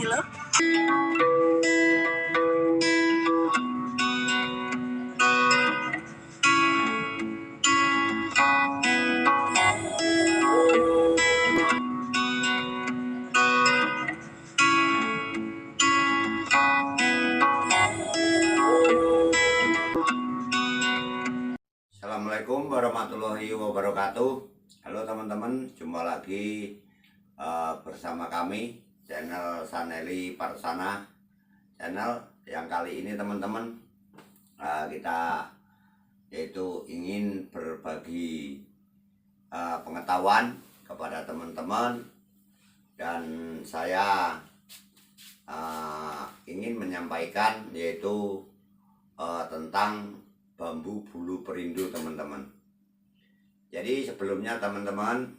loh. Assalamualaikum warahmatullahi wabarakatuh. Halo teman-teman, jumpa lagi bersama kami channel Saneli Parsana channel. Yang kali ini teman-teman kita yaitu ingin berbagi pengetahuan kepada teman-teman, dan saya ingin menyampaikan yaitu tentang bambu bulu perindu teman-teman. Jadi sebelumnya teman-teman,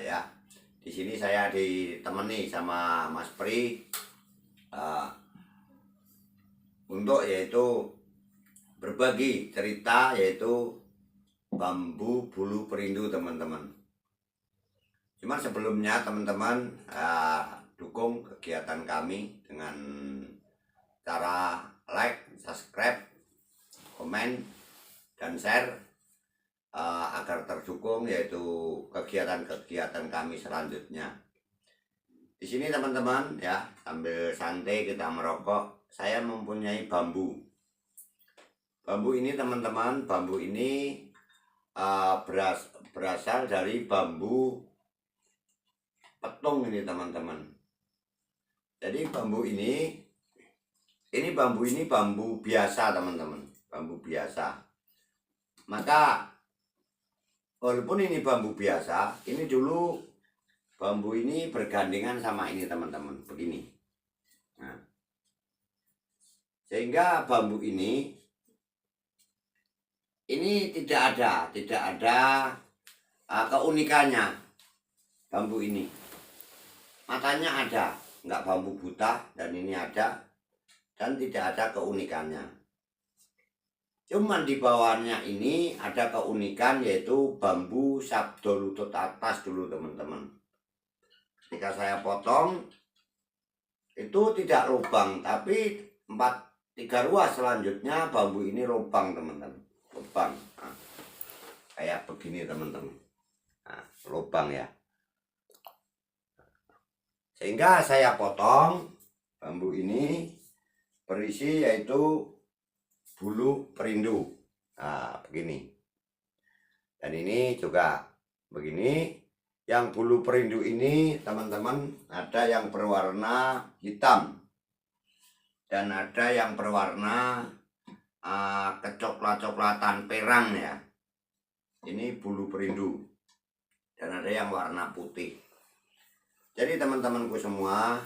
ya di sini saya ditemani sama Mas Pri untuk yaitu berbagi cerita yaitu bambu bulu perindu teman-teman. Cuman sebelumnya teman-teman dukung kegiatan kami dengan cara like, subscribe, komen, dan share agar terdukung yaitu kegiatan-kegiatan kami selanjutnya. Di sini teman-teman ya, sambil santai kita merokok, saya mempunyai bambu. Bambu ini teman-teman, bambu ini berasal dari bambu petung ini teman-teman. Jadi bambu ini bambu biasa teman-teman, bambu biasa. Maka walaupun ini bambu biasa, ini dulu bambu ini bergandengan sama ini teman-teman, begini. Nah, sehingga bambu ini tidak ada keunikannya. Bambu ini matanya ada, enggak bambu buta, dan ini ada, dan tidak ada keunikannya. Cuman di bawahnya ini ada keunikan yaitu bambu sabdo lutut atas dulu teman-teman. Ketika saya potong itu tidak lubang, tapi 3 ruas selanjutnya bambu ini lubang teman-teman, lubang. Nah, kayak begini teman-teman, nah, lubang ya. Sehingga saya potong bambu ini berisi yaitu bulu perindu. Nah, begini. Dan ini juga begini. Yang bulu perindu ini teman-teman ada yang berwarna hitam dan ada yang berwarna kecoklat-coklatan perang ya. Ini bulu perindu. Dan ada yang warna putih. Jadi teman-temanku semua,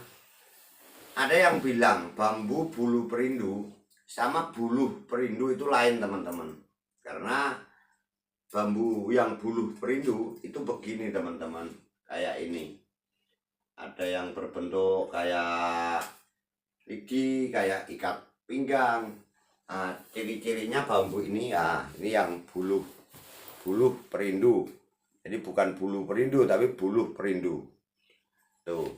ada yang bilang bambu bulu perindu sama bulu perindu itu lain teman-teman. Karena bambu yang bulu perindu itu begini teman-teman, kayak ini. Ada yang berbentuk kayak lidi, kayak ikat pinggang. Nah, ciri-cirinya bambu ini ya, ini yang bulu perindu. Jadi bukan bulu perindu tapi bulu perindu. Tuh.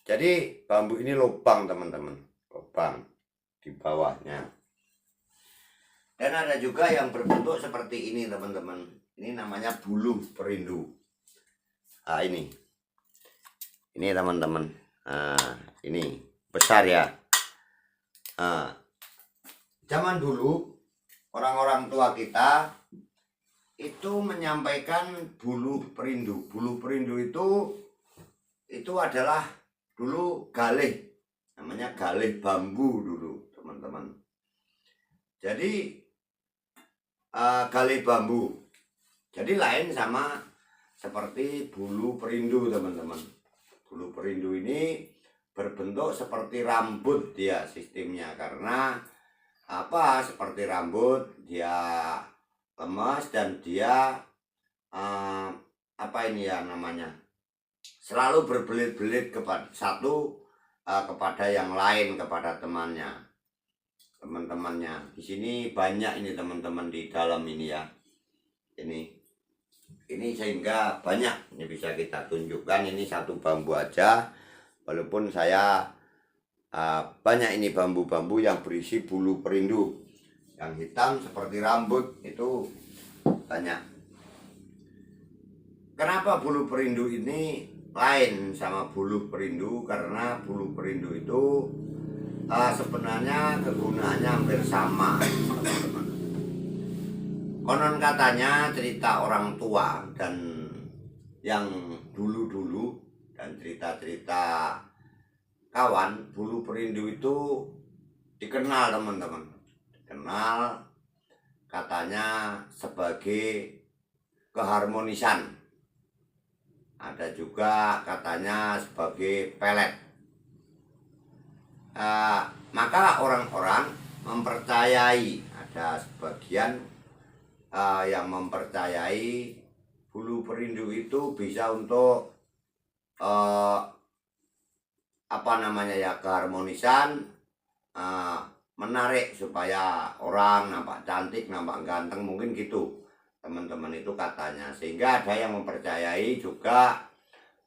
Jadi bambu ini lubang teman-teman, lubang di bawahnya. Dan ada juga yang berbentuk seperti ini teman-teman. Ini namanya bulu perindu. Nah, ini teman-teman. Nah, ini besar ya. Nah, zaman dulu orang-orang tua kita itu menyampaikan bulu perindu. Bulu perindu itu adalah dulu galih, namanya galih bambu dulu teman-teman. Jadi galih bambu, jadi lain sama seperti bulu perindu teman-teman. Bulu perindu ini berbentuk seperti rambut dia sistemnya, karena apa, seperti rambut, dia lemas dan dia apa ini ya namanya, selalu berbelit-belit kepada kepada yang lain, kepada teman-temannya. Di sini banyak ini teman-teman di dalam ini ya. Ini sehingga banyak, ini bisa kita tunjukkan. Ini satu bambu aja, walaupun saya banyak ini bambu-bambu yang berisi bulu perindu. Yang hitam seperti rambut itu banyak. Kenapa bulu perindu ini lain sama bulu perindu? Karena bulu perindu itu sebenarnya kegunaannya hampir sama, teman-teman. Konon katanya cerita orang tua dan yang dulu-dulu dan cerita-cerita kawan, bulu perindu itu dikenal, teman-teman. Dikenal katanya sebagai keharmonisan. Ada juga katanya sebagai pelet. Maka orang-orang mempercayai, ada sebagian yang mempercayai bulu perindu itu bisa untuk keharmonisan, menarik supaya orang nampak cantik, nampak ganteng, mungkin gitu teman-teman itu katanya. Sehingga ada yang mempercayai juga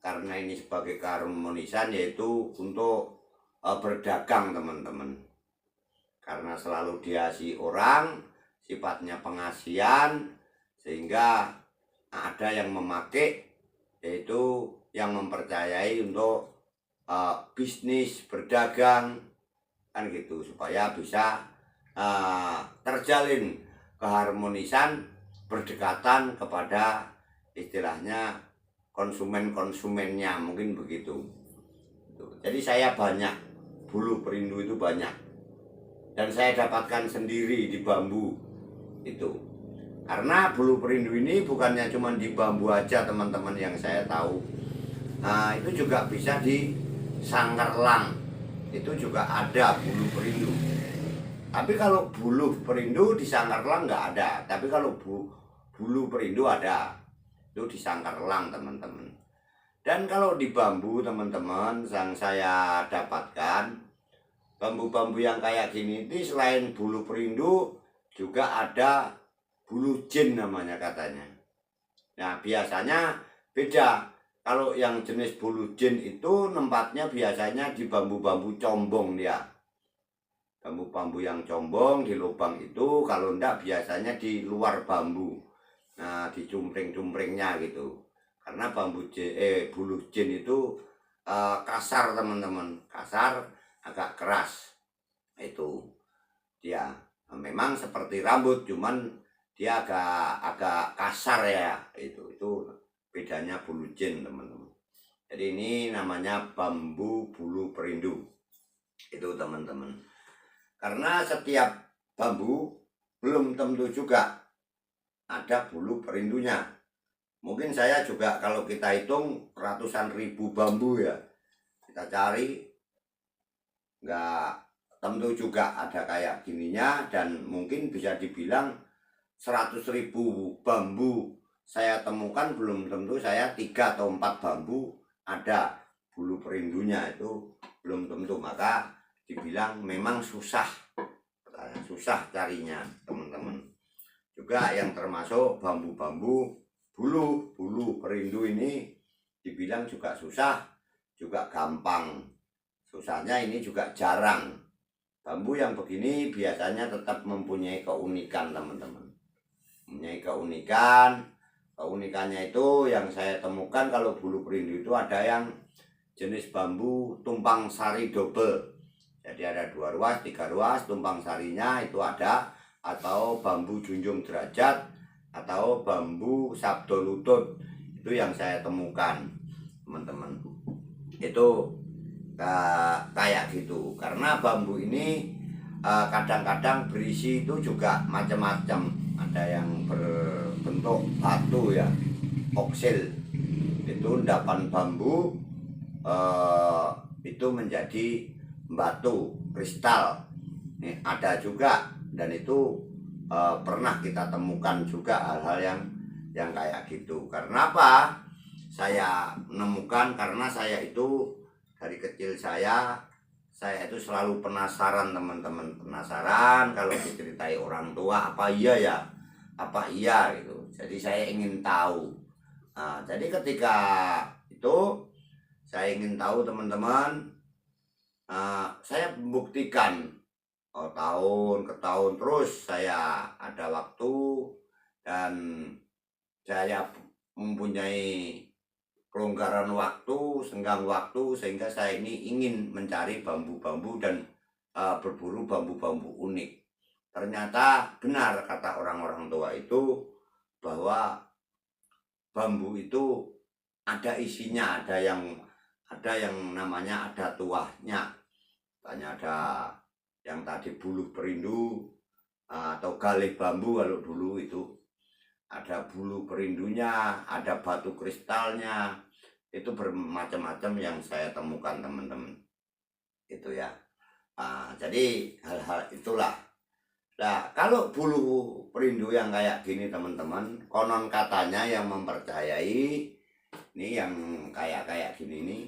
karena ini sebagai keharmonisan, yaitu untuk berdagang, teman-teman. Karena selalu diasihi orang, sifatnya pengasihan, sehingga ada yang memakai, yaitu yang mempercayai untuk bisnis, berdagang, kan gitu, supaya bisa terjalin keharmonisan, berdekatan kepada istilahnya konsumen-konsumennya, mungkin begitu. Jadi saya banyak bulu perindu itu banyak, dan saya dapatkan sendiri di bambu itu. Karena bulu perindu ini bukannya cuma di bambu aja, teman-teman, yang saya tahu. Itu juga bisa di sangkarlang, itu juga ada bulu perindu. Tapi kalau bulu perindu di sangkarlang nggak ada. Tapi kalau bulu perindu ada, itu di sangkarlang, teman-teman. Dan kalau di bambu, teman-teman, yang saya dapatkan, bambu-bambu yang kayak gini itu selain bulu perindu juga ada bulu jin namanya katanya. Nah, biasanya beda. Kalau yang jenis bulu jin itu tempatnya biasanya di bambu-bambu combong dia. Bambu-bambu yang combong di lubang itu, kalau enggak biasanya di luar bambu. Nah, di cumpring-cumpringnya gitu. Karena bulu jin itu kasar, teman-teman. Kasar, agak keras. Itu dia. Memang seperti rambut, cuman dia agak kasar ya. Itu bedanya bulu jin, teman-teman. Jadi ini namanya bambu bulu perindu. Itu, teman-teman. Karena setiap bambu belum tentu juga ada bulu perindunya. Mungkin saya juga kalau kita hitung ratusan ribu bambu ya, kita cari, nggak tentu juga ada kayak gininya. Dan mungkin bisa dibilang 100.000 bambu saya temukan, belum tentu saya 3 atau 4 bambu ada bulu perindunya, itu belum tentu. Maka dibilang memang susah carinya, teman-teman. Juga yang termasuk bambu-bambu bulu perindu ini dibilang juga susah, juga gampang. Susahnya ini juga jarang. Bambu yang begini biasanya tetap mempunyai keunikan, teman-teman. Mempunyai keunikan. Keunikannya itu yang saya temukan, kalau bulu perindu itu ada yang jenis bambu tumpang sari double. Jadi ada 2 ruas, 3 ruas, tumpang sarinya itu ada. Atau bambu junjung derajat, atau bambu sabdo lutut. Itu yang saya temukan, teman-teman. Itu kayak gitu. Karena bambu ini kadang-kadang berisi itu juga macam-macam. Ada yang berbentuk batu ya, oksil. Itu endapan bambu itu menjadi batu kristal. Ada juga, dan itu pernah kita temukan juga hal-hal yang kayak gitu. Karena apa saya menemukan? Karena saya itu dari kecil saya itu selalu penasaran, teman-teman. Penasaran kalau diceritai orang tua, apa iya gitu. Jadi saya ingin tahu. Jadi ketika itu saya ingin tahu, teman-teman, saya membuktikan tahun ke tahun terus saya ada waktu dan saya mempunyai kelonggaran waktu, senggang waktu, sehingga saya ini ingin mencari bambu-bambu dan berburu bambu-bambu unik. Ternyata benar kata orang-orang tua itu bahwa bambu itu ada isinya, ada yang namanya ada tuahnya. Tanya ada yang tadi buluh perindu atau galih bambu kalau dulu itu ada bulu perindunya, ada batu kristalnya, itu bermacam-macam yang saya temukan teman-teman. Itu ya. Jadi hal-hal itulah. Nah, kalau bulu perindu yang kayak gini teman-teman, konon katanya yang mempercayai ini yang kayak gini nih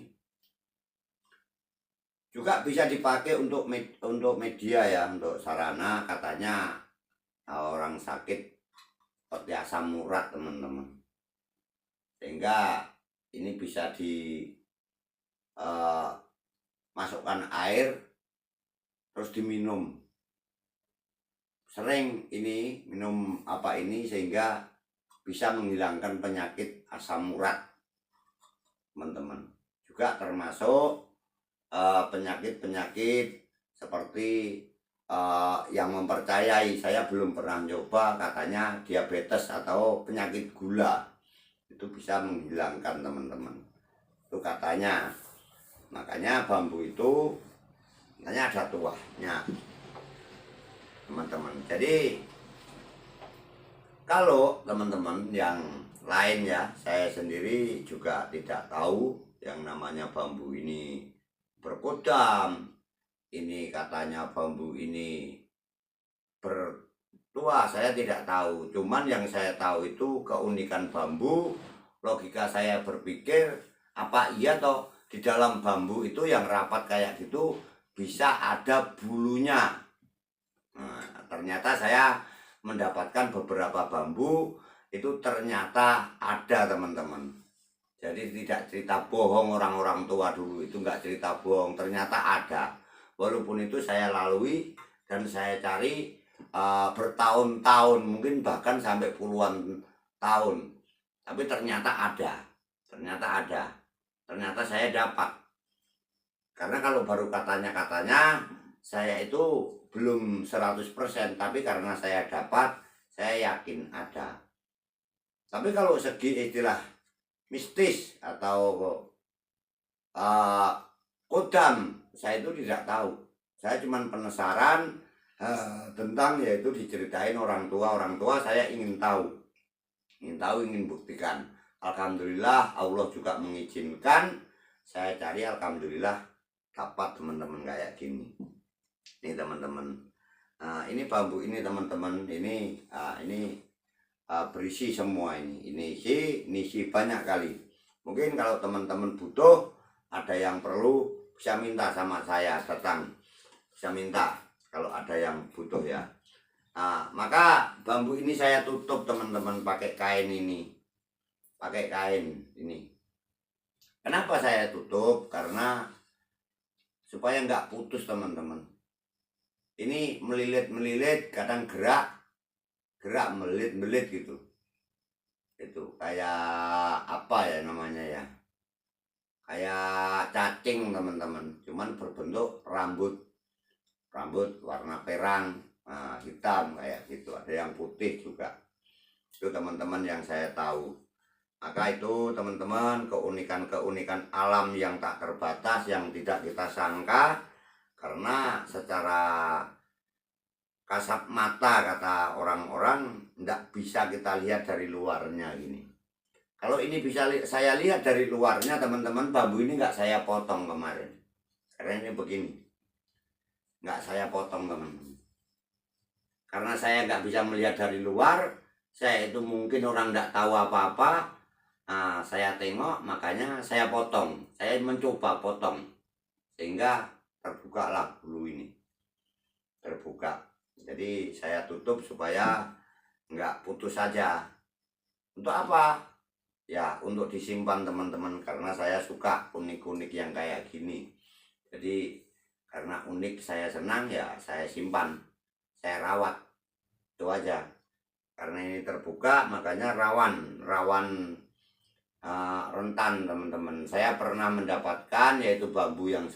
juga bisa dipakai untuk media ya, untuk sarana katanya orang sakit seperti asam urat teman-teman, sehingga ini bisa dimasukkan air terus diminum. Sering ini minum ini sehingga bisa menghilangkan penyakit asam urat teman-teman. Juga termasuk penyakit-penyakit seperti yang mempercayai, saya belum pernah coba, katanya diabetes atau penyakit gula itu bisa menghilangkan teman-teman, itu katanya. Makanya bambu itu katanya ada tuahnya teman-teman. Jadi kalau teman-teman yang lain ya, saya sendiri juga tidak tahu yang namanya bambu ini berkodam, ini katanya bambu ini bertua, saya tidak tahu. Cuman yang saya tahu itu keunikan bambu. Logika saya berpikir, apa iya toh di dalam bambu itu yang rapat kayak gitu bisa ada bulunya. Nah, ternyata saya mendapatkan beberapa bambu itu ternyata ada teman-teman. Jadi tidak cerita bohong orang-orang tua dulu, itu enggak cerita bohong, ternyata ada. Walaupun itu saya lalui dan saya cari bertahun-tahun, mungkin bahkan sampai puluhan tahun, tapi ternyata ada. Ternyata saya dapat. Karena kalau baru katanya saya itu belum 100%, tapi karena saya dapat, saya yakin ada. Tapi kalau segi istilah mistis atau kodam, saya itu tidak tahu. Saya cuma penasaran tentang, yaitu diceritain orang tua saya ingin tahu, ingin buktikan. Alhamdulillah Allah juga mengizinkan saya cari, alhamdulillah dapat teman-teman kayak gini. Ini teman-teman, ini bambu ini teman-teman, ini berisi semua ini isi banyak kali. Mungkin kalau teman-teman butuh, ada yang perlu, bisa minta sama saya, datang, bisa minta kalau ada yang butuh ya. Maka bambu ini saya tutup teman-teman pakai kain ini, Kenapa saya tutup? Karena supaya nggak putus teman-teman. Ini melilit, kadang gerak melilit gitu. Itu kayak apa ya namanya ya, kayak cacing teman-teman, cuman berbentuk rambut warna perang, hitam kayak gitu, ada yang putih juga. Itu teman-teman yang saya tahu. Maka itu teman-teman keunikan alam yang tak terbatas, yang tidak kita sangka. Karena secara kasat mata kata orang-orang tidak bisa kita lihat dari luarnya gini. Kalau ini bisa saya lihat dari luarnya teman-teman, bambu ini nggak saya potong kemarin, karena ini begini, nggak saya potong teman-teman, karena saya nggak bisa melihat dari luar. Saya itu mungkin orang nggak tahu apa-apa. Saya tengok, makanya saya potong, saya mencoba potong, sehingga terbukalah bulu ini, terbuka. Jadi saya tutup supaya nggak putus saja. Untuk apa? Ya untuk disimpan teman-teman, karena saya suka unik-unik yang kayak gini. Jadi Karena unik saya senang ya saya simpan, saya rawat, itu aja. Karena ini terbuka makanya rawan rentan teman-teman. Saya pernah mendapatkan yaitu bambu yang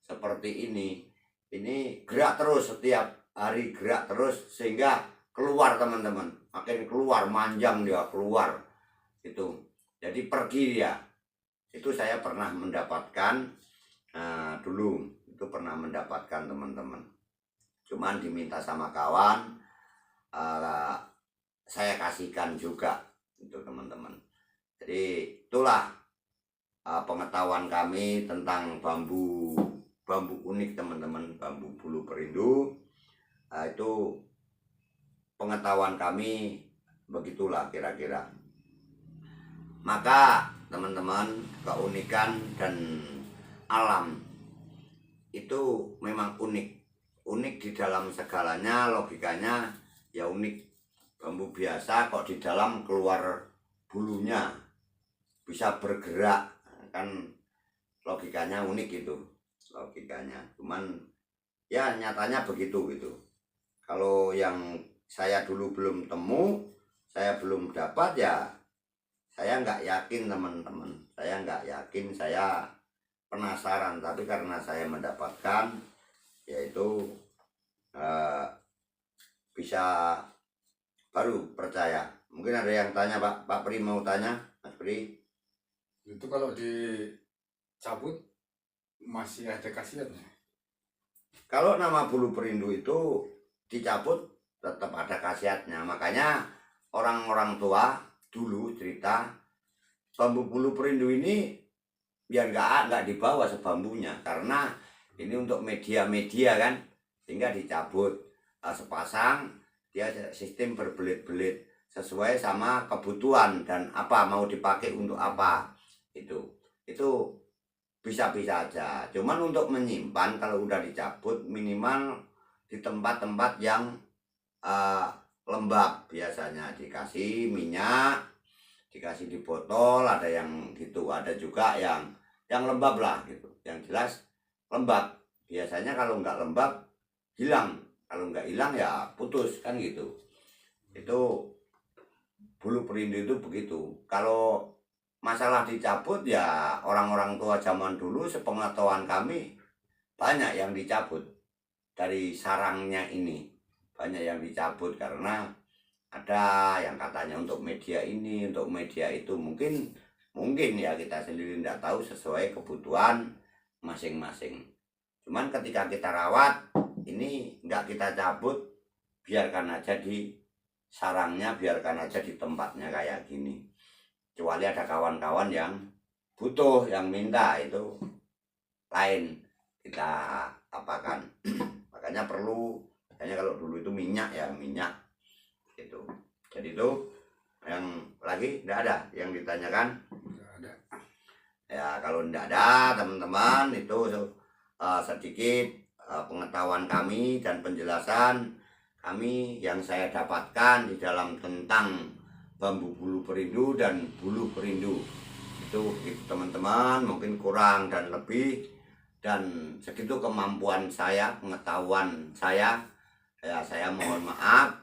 seperti ini gerak terus, setiap hari gerak terus sehingga keluar teman-teman, makin keluar, manjang dia keluar itu, jadi pergi dia. Itu saya pernah mendapatkan dulu, itu pernah mendapatkan teman-teman, cuman diminta sama kawan, saya kasihkan juga itu teman-teman. Jadi itulah pengetahuan kami tentang bambu unik teman-teman, bambu bulu perindu. Itu pengetahuan kami begitulah kira-kira. Maka teman-teman, keunikan dan alam itu memang unik di dalam segalanya, logikanya ya unik. Bambu biasa kok di dalam keluar bulunya, bisa bergerak, kan logikanya unik itu logikanya. Cuman ya nyatanya begitu gitu. Kalau yang saya dulu belum temu, saya belum dapat, ya saya nggak yakin teman-teman, saya nggak yakin, saya penasaran. Tapi karena saya mendapatkan, yaitu bisa baru percaya. Mungkin ada yang tanya, Pak Pri mau tanya, Mas Pri. Itu kalau dicabut masih ada khasiatnya. Kalau nama bulu perindu itu dicabut tetap ada khasiatnya. Makanya orang-orang tua dulu cerita bambu bulu perindu ini biar nggak dibawa sebambunya, karena ini untuk media-media kan, sehingga dicabut sepasang. Dia sistem berbelit-belit sesuai sama kebutuhan dan apa mau dipakai untuk apa. Itu bisa-bisa aja. Cuman untuk menyimpan kalau udah dicabut minimal di tempat-tempat yang lembab, biasanya dikasih minyak, dikasih di botol, ada yang gitu, ada juga yang lembab lah gitu. Yang jelas lembab. Biasanya kalau nggak lembab hilang, kalau nggak hilang ya putus kan gitu. Itu bulu perindu itu begitu. Kalau masalah dicabut ya orang-orang tua zaman dulu sepengetahuan kami banyak yang dicabut dari sarangnya ini, banyak yang dicabut karena ada yang katanya untuk media ini, untuk media itu. Mungkin ya kita sendiri tidak tahu, sesuai kebutuhan masing-masing. Cuman ketika kita rawat ini nggak kita cabut, biarkan aja di sarangnya, biarkan aja di tempatnya kayak gini. Kecuali ada kawan-kawan yang butuh, yang minta, itu lain, kita apakan. Makanya perlu, kayaknya kalau dulu itu minyak itu. Jadi itu yang lagi tidak ada yang ditanyakan. Nggak ada. Ya kalau tidak ada teman-teman, itu sedikit pengetahuan kami dan penjelasan kami yang saya dapatkan di dalam tentang bambu bulu perindu dan bulu perindu. Itu teman-teman, mungkin kurang dan lebih, dan segitu kemampuan saya, pengetahuan saya. Ya saya mohon maaf.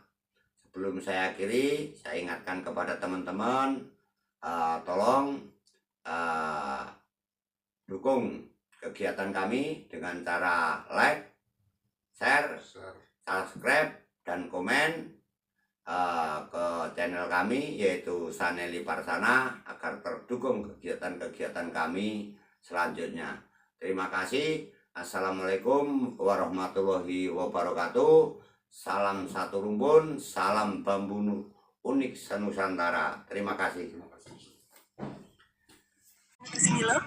Sebelum saya akhiri, saya ingatkan kepada teman-teman, tolong dukung kegiatan kami dengan cara like, share, subscribe, dan komen ke channel kami yaitu Saneli Parsana, agar terdukung kegiatan-kegiatan kami selanjutnya. Terima kasih. Assalamualaikum warahmatullahi wabarakatuh. Salam satu rumpun, salam bambu unik senusantara. Terima kasih. Terima kasih. Kesini loh.